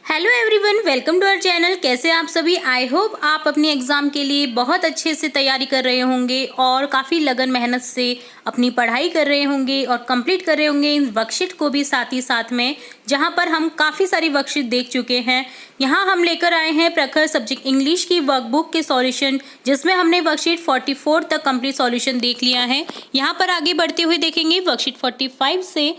Hello everyone, welcome to our channel. कैसे आप सभी? आई होप आप अपनी एग्ज़ाम के लिए बहुत अच्छे से तैयारी कर रहे होंगे और काफ़ी लगन मेहनत से अपनी पढ़ाई कर रहे होंगे और कंप्लीट कर रहे होंगे इन वर्कशीट को भी साथ ही साथ में, जहां पर हम काफ़ी सारी वर्कशीट देख चुके हैं। यहां हम लेकर आए हैं प्रखर सब्जेक्ट इंग्लिश की वर्कबुक के सॉल्यूशन, जिसमें हमने वर्कशीट 44 तक कंप्लीट सॉल्यूशन देख लिया है। यहाँ पर आगे बढ़ते हुए देखेंगे वर्कशीट 45 से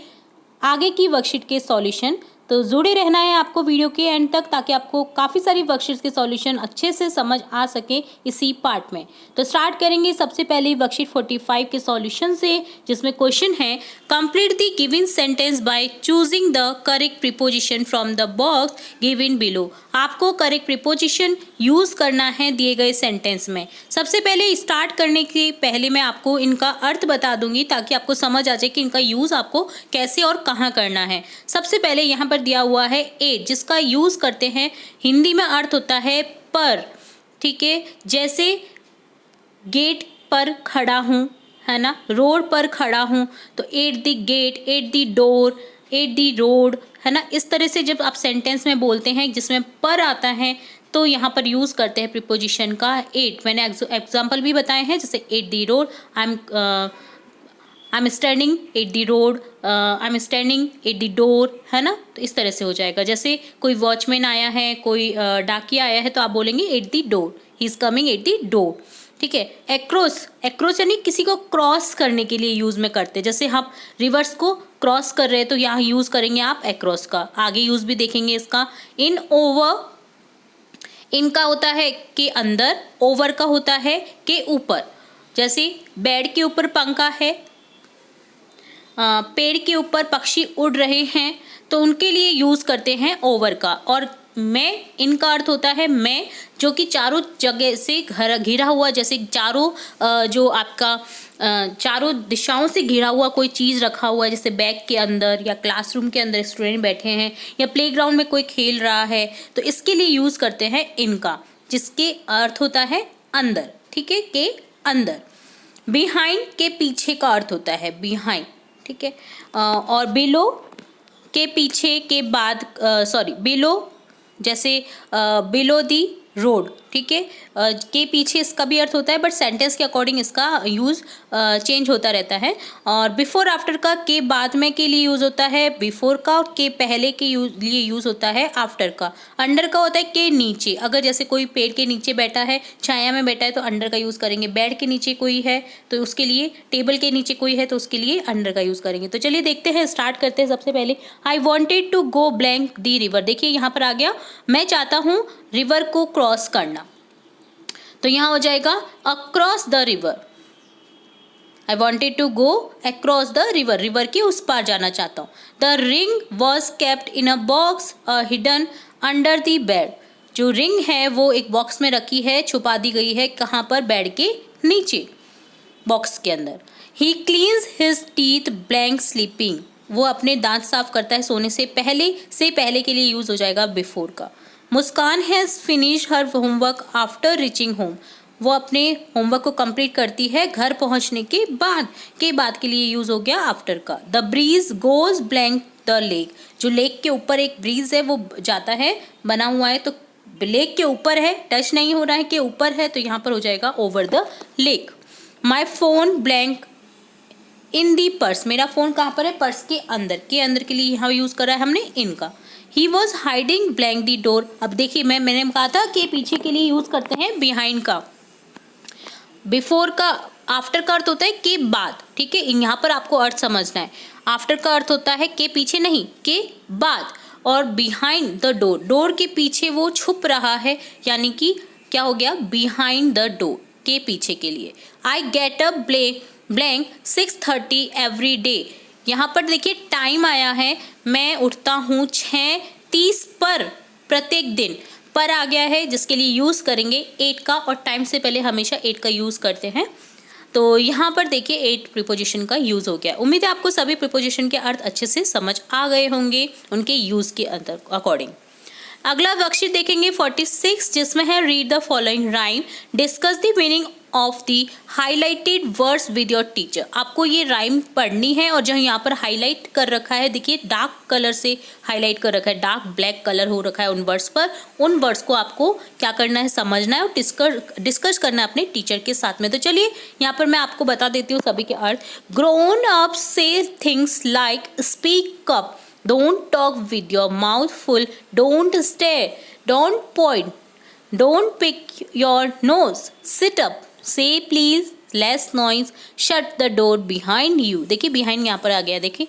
आगे की वर्कशीट के सॉल्यूशन। तो जुड़े रहना है आपको वीडियो के एंड तक, ताकि आपको काफ़ी सारी वर्कशीट्स के सॉल्यूशन अच्छे से समझ आ सके इसी पार्ट में। तो स्टार्ट करेंगे सबसे पहले वर्कशीट 45 के सॉल्यूशन से, जिसमें क्वेश्चन है complete the given sentence by choosing the correct preposition from the box given below. आपको करेक्ट प्रीपोजिशन यूज़ करना है दिए गए सेंटेंस में। सबसे पहले स्टार्ट करने के पहले मैं आपको इनका अर्थ बता दूंगी, ताकि आपको समझ आ जाए कि इनका यूज़ आपको कैसे और कहाँ करना है। सबसे पहले यहाँ पर दिया हुआ है एट, जिसका यूज़ करते हैं हिंदी में अर्थ होता है पर। ठीक है, जैसे गेट पर खड़ा हूँ, है ना, रोड पर खड़ा हूँ, तो at the gate, at the door, at the road, है ना। इस तरह से जब आप सेंटेंस में बोलते हैं जिसमें पर आता है, तो यहाँ पर यूज़ करते हैं प्रीपोजिशन का एट। मैंने एग्जाम्पल भी बताए हैं, जैसे eight the road, I am standing at the road, I am standing at the door, है ना। तो इस तरह से हो जाएगा। जैसे कोई वॉचमैन आया है, कोई डाकिया आया है, तो आप बोलेंगे eight the door, he is coming at the door. ठीक है। एक्रोस, एक्रोस यानी किसी को क्रॉस करने के लिए यूज़ में करते हैं। जैसे हम रिवर्स को क्रॉस कर रहे हैं, तो यहाँ यूज़ करेंगे आप एक्रोस का। आगे यूज़ भी देखेंगे इसका। इन ओवर, इनका होता है के अंदर, ओवर का होता है के ऊपर। जैसे बेड के ऊपर पंखा है, पेड़ के ऊपर पक्षी उड़ रहे हैं, तो उनके लिए यूज़ करते हैं ओवर का। और मैं, इनका अर्थ होता है मैं, जो कि चारों जगह से घिरा हुआ, जैसे चारों जो आपका चारों दिशाओं से घिरा हुआ कोई चीज़ रखा हुआ है, जैसे बैग के अंदर या क्लासरूम के अंदर स्टूडेंट बैठे हैं, या प्लेग्राउंड में कोई खेल रहा है, तो इसके लिए यूज़ करते हैं इनका, जिसके अर्थ होता है अंदर। ठीक है, के अंदर। बिहाइंड के पीछे का अर्थ होता है बिहाइंड। ठीक है। और बिलो के पीछे के बाद, सॉरी बिलो, जैसे बिलो दी रोड। ठीक है। के पीछे इसका भी अर्थ होता है, बट सेंटेंस के अकॉर्डिंग इसका यूज़ चेंज होता रहता है। और बिफोर आफ्टर का के बाद में के लिए यूज़ होता है बिफोर का, और के पहले के लिए यूज़ होता है आफ्टर का। अंडर का होता है के नीचे। अगर जैसे कोई पेड़ के नीचे बैठा है, छाया में बैठा है, तो अंडर का यूज़ करेंगे। बेड के नीचे कोई है तो उसके लिए, टेबल के नीचे कोई है तो उसके लिए अंडर का यूज़ करेंगे। तो चलिए देखते हैं, स्टार्ट करते हैं। सबसे पहले I wanted to go blank the river. देखिए यहाँ पर आ गया, मैं चाहता हूँ रिवर को क्रॉस करना, तो यहाँ हो जाएगा across the river. I wanted to go across the river, river के उस पार जाना चाहता हूँ। The ring was kept in a box hidden under the bed. जो रिंग है वो एक बॉक्स में रखी है, छुपा दी गई है। कहाँ पर? बेड के नीचे, बॉक्स के अंदर। He cleans his teeth blank sleeping. वो अपने दांत साफ करता है सोने से पहले के लिए यूज हो जाएगा बिफोर का। Muskan has finish her homework after reaching home. वो अपने होमवर्क को कंप्लीट करती है घर पहुंचने के बाद के लिए यूज हो गया आफ्टर का। The breeze goes blank the lake. जो लेक के ऊपर एक ब्रीज है वो जाता है, बना हुआ है, तो लेक के ऊपर है, टच नहीं हो रहा है, के ऊपर है, तो यहाँ पर हो जाएगा over the lake. My phone blank in the purse. मेरा फ़ोन कहाँ पर है? पर्स के अंदर। के अंदर के लिए यहाँ यूज़ करा है हमने इनका। He was hiding blank the door. अब देखिए, मैंने कहा था कि पीछे के लिए यूज़ करते हैं बिहाइंड का। बिफोर का, आफ्टर का अर्थ होता है के बाद। ठीक है, यहाँ पर आपको अर्थ समझना है। आफ्टर का अर्थ होता है के पीछे नहीं, के बाद। और बिहाइंड द डोर, डोर के पीछे वो छुप रहा है, यानी कि क्या हो गया? बिहाइंड द डोर, के पीछे के लिए। I get up blank 6:30 every day. यहाँ पर देखिए टाइम आया है, मैं उठता हूँ 6:30 पर, प्रत्येक दिन। पर आ गया है, जिसके लिए यूज़ करेंगे 8 का, और टाइम से पहले हमेशा 8 का यूज़ करते हैं। तो यहाँ पर देखिए 8 प्रीपोजिशन का यूज़ हो गया। उम्मीद है आपको सभी प्रीपोजिशन के अर्थ अच्छे से समझ आ गए होंगे उनके यूज़ के अकॉर्डिंग। अगला वर्कशीट देखेंगे 46, जिसमें है read the following rhyme, discuss the meaning of the highlighted words with your teacher. आपको ये राइम पढ़नी है और जो यहाँ पर हाईलाइट कर रखा है, देखिए डार्क कलर से हाईलाइट कर रखा है, डार्क ब्लैक कलर हो रखा है उन वर्ड्स पर। उन वर्ड्स को आपको क्या करना है, समझना है और डिस्कस करना है अपने टीचर के साथ में। तो चलिए यहाँ पर मैं आपको बता देती हूँ सभी के अर्थ। Grown up say things like speak up, don't talk with your mouth full, don't stare, don't point, don't pick your nose, sit up, say please, less noise, shut the door behind you. देखिए behind यहाँ पर आ गया, देखिए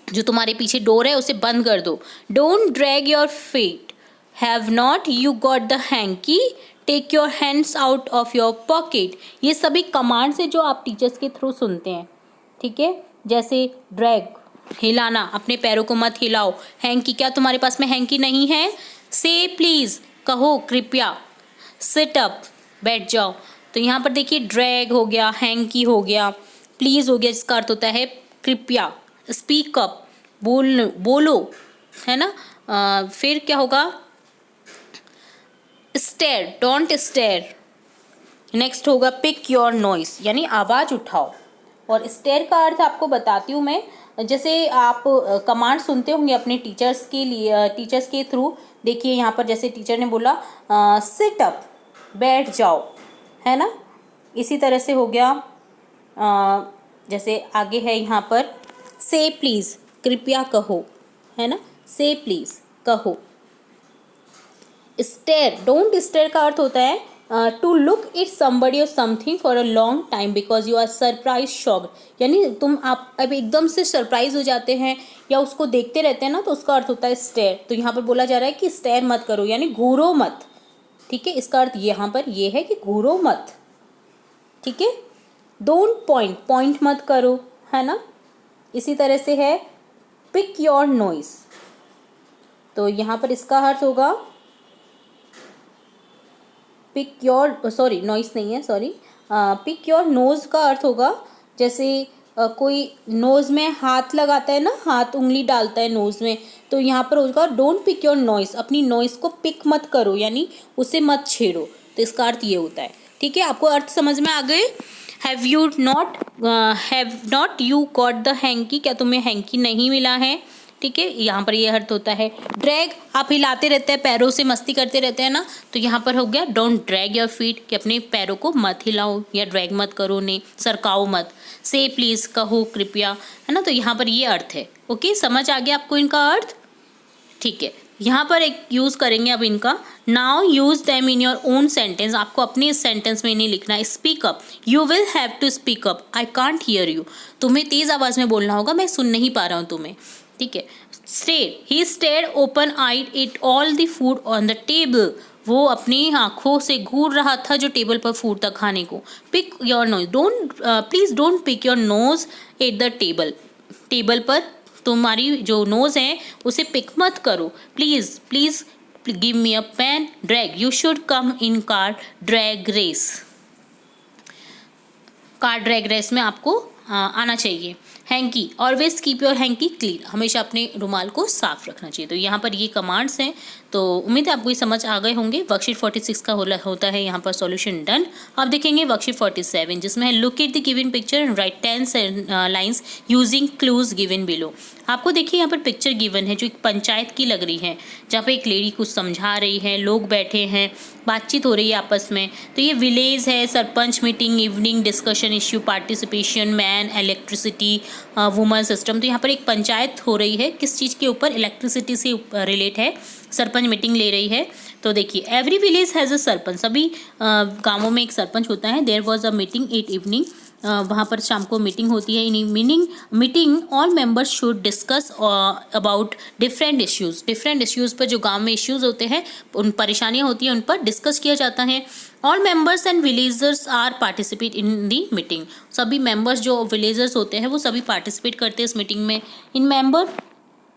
जो तुम्हारे पीछे door है उसे बंद कर दो। Don't drag your feet, have not you got the hanky, take your hands out of your pocket. ये सभी कमांड्स है जो आप टीचर्स के थ्रू सुनते हैं, ठीक है। जैसे ड्रैग, हिलाना, अपने पैरों को मत हिलाओ। हैंकी, क्या तुम्हारे पास में हैंकी नहीं है? से प्लीज, कहो कृपया। सिट अप, बैठ जाओ। तो यहाँ पर देखिए ड्रैग हो गया, हैंकी हो गया, प्लीज हो गया जिसका अर्थ होता है कृपया। स्पीक अप, बोलो, है ना। फिर क्या होगा? Stare, don't stare. नेक्स्ट होगा पिक योर नॉइस, यानी आवाज़ उठाओ। और स्टेयर का अर्थ आपको बताती हूँ मैं। जैसे आप कमांड सुनते होंगे अपने टीचर्स के लिए, टीचर्स के थ्रू। देखिए यहाँ पर जैसे टीचर ने बोला सिट अप, बैठ जाओ, है ना। इसी तरह से हो गया, जैसे आगे है यहाँ पर से प्लीज़, कृपया कहो, है ना। से प्लीज़, कहो। स्टेयर, डोंट स्टेयर का अर्थ होता है टू लुक इट समबडी और something for a long time because you are surprise shocked, यानी तुम आप अब एकदम से सरप्राइज हो जाते हैं या उसको देखते रहते हैं ना, तो उसका अर्थ होता है स्टेयर। तो यहाँ पर बोला जा रहा है कि स्टेयर मत करो, यानी घूरो मत, ठीक है। इसका अर्थ यहाँ पर ये है कि घूरो मत, ठीक है। डोंट पॉइंट, पॉइंट मत करो, है ना। इसी तरह से है पिक योर नॉइस, तो यहाँ पर इसका अर्थ होगा पिक योर, सॉरी नॉइस नहीं है, सॉरी, पिक योर नोज़ का अर्थ होगा जैसे कोई नोज़ में हाथ लगाता है ना, हाथ उंगली डालता है नोज़ में, तो यहाँ पर होगा डोंट पिक योर नॉइस, अपनी नॉइस को पिक मत करो, यानी उसे मत छेड़ो। तो इसका अर्थ ये होता है, ठीक है। आपको अर्थ समझ में आ गए? Have not you got the hanky, क्या तुम्हें हैंकी नहीं मिला है, ठीक है। यहाँ पर ये अर्थ होता है ड्रैग, आप हिलाते रहते हैं, पैरों से मस्ती करते रहते हैं ना, तो यहाँ पर हो गया डोंट ड्रैग योर फीट, कि अपने पैरों को मत हिलाओ या ड्रैग मत करो, ने सरकाओ मत। से प्लीज़, कहो कृपया, है ना। तो यहाँ पर ये अर्थ है। ओके, समझ आ गया आपको इनका अर्थ, ठीक है। यहाँ पर एक यूज़ करेंगे अब इनका। Now use them in your own sentence, आपको अपने इस सेंटेंस में नहीं लिखना है। Speak up, you will have to speak up, I can't hear you, तुम्हें तेज़ आवाज़ में बोलना होगा, मैं सुन नहीं पा रहा हूँ तुम्हें, ठीक है। Stare, he stare open eyed it all the food on the table, वो अपनी आंखों से घूर रहा था जो टेबल पर फूड था खाने को। Pick your nose, don't please don't pick your nose at the table, table पर तुम्हारी जो नोज है उसे पिक मत करो। Please please give me a pen, drag, you should come in car drag race, car drag race में आपको आना चाहिए। Hanky, always keep your hanky clean, हमेशा अपने रुमाल को साफ रखना चाहिए। तो यहाँ पर ये कमांड्स हैं, तो उम्मीद है आपको ये समझ आ गए होंगे। वर्कशीट 46 का होता है यहाँ पर सॉल्यूशन डन। अब देखेंगे वर्कशीट 47 जिसमें है look at the given picture and right 10 lines using clues given below. आपको देखिए यहाँ पर पिक्चर गिवन है जो एक पंचायत की लग रही है, जहाँ पे एक लेडी कुछ समझा रही है, लोग बैठे हैं, बातचीत हो रही है आपस में। तो ये विलेज है, sarpanch meeting, evening discussion, issue, participation, man, electricity, woman system. तो यहाँ पर एक पंचायत हो रही है, किस चीज़ के ऊपर? इलेक्ट्रिसिटी से रिलेट है, सरपंच मीटिंग ले रही है। तो देखिए every village has a sarpanch, सभी गाँवों में एक सरपंच होता है। There was a meeting at evening, वहाँ पर शाम को मीटिंग होती है। In meeting all members should discuss about different issues पर, जो गांव में इश्यूज़ होते हैं, उन परेशानियाँ होती हैं, उन पर डिस्कस किया जाता है। All members and villagers are participate in the meeting, सभी मेंबर्स जो विलेजर्स होते हैं वो सभी पार्टिसिपेट करते हैं इस मीटिंग में। इन member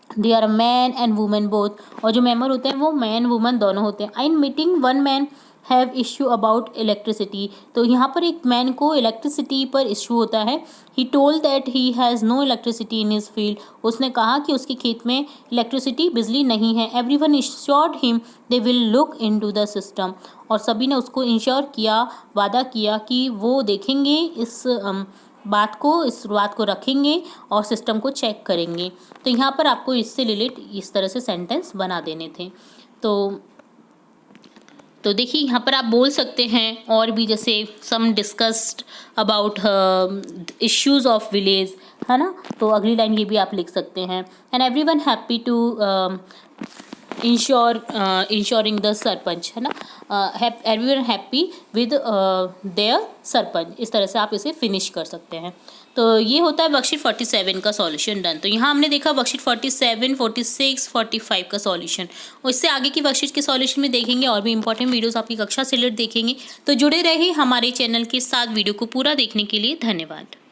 they are man and women both, और जो मेंबर होते हैं वो मैन वुमन दोनों होते हैं। In meeting one man have issue about electricity. तो यहाँ पर एक मैन को इलेक्ट्रिसिटी पर इश्यू होता है। He told that he has no electricity in his field. उसने कहा कि उसके खेत में इलेक्ट्रिसिटी बिजली नहीं है। Everyone insured him they will look into the system. और सभी ने उसको इंश्योर किया, वादा किया कि वो देखेंगे इस बात को रखेंगे और सिस्टम को चेक करेंगे। तो यहाँ पर आपको इससे रिलेट इस तरह से सेंटेंस बना देने थे। तो देखिए यहाँ पर आप बोल सकते हैं और भी, जैसे some discussed about issues of village, है ना। तो अगली लाइन ये भी आप लिख सकते हैं। And everyone happy to insuring the sarpanch, है ना। Everyone happy with their sarpanch. इस तरह से आप इसे फिनिश कर सकते हैं। तो ये होता है वर्कशीट 47 का सॉल्यूशन डन। तो यहाँ हमने देखा वर्कशीट 47, 46, 45 का सॉल्यूशन, और इससे आगे की वर्कशीट के सॉल्यूशन में देखेंगे और भी इंपॉर्टेंट वीडियोस आपकी कक्षा से रिलेटेड देखेंगे। तो जुड़े रहिए हमारे चैनल के साथ। वीडियो को पूरा देखने के लिए धन्यवाद।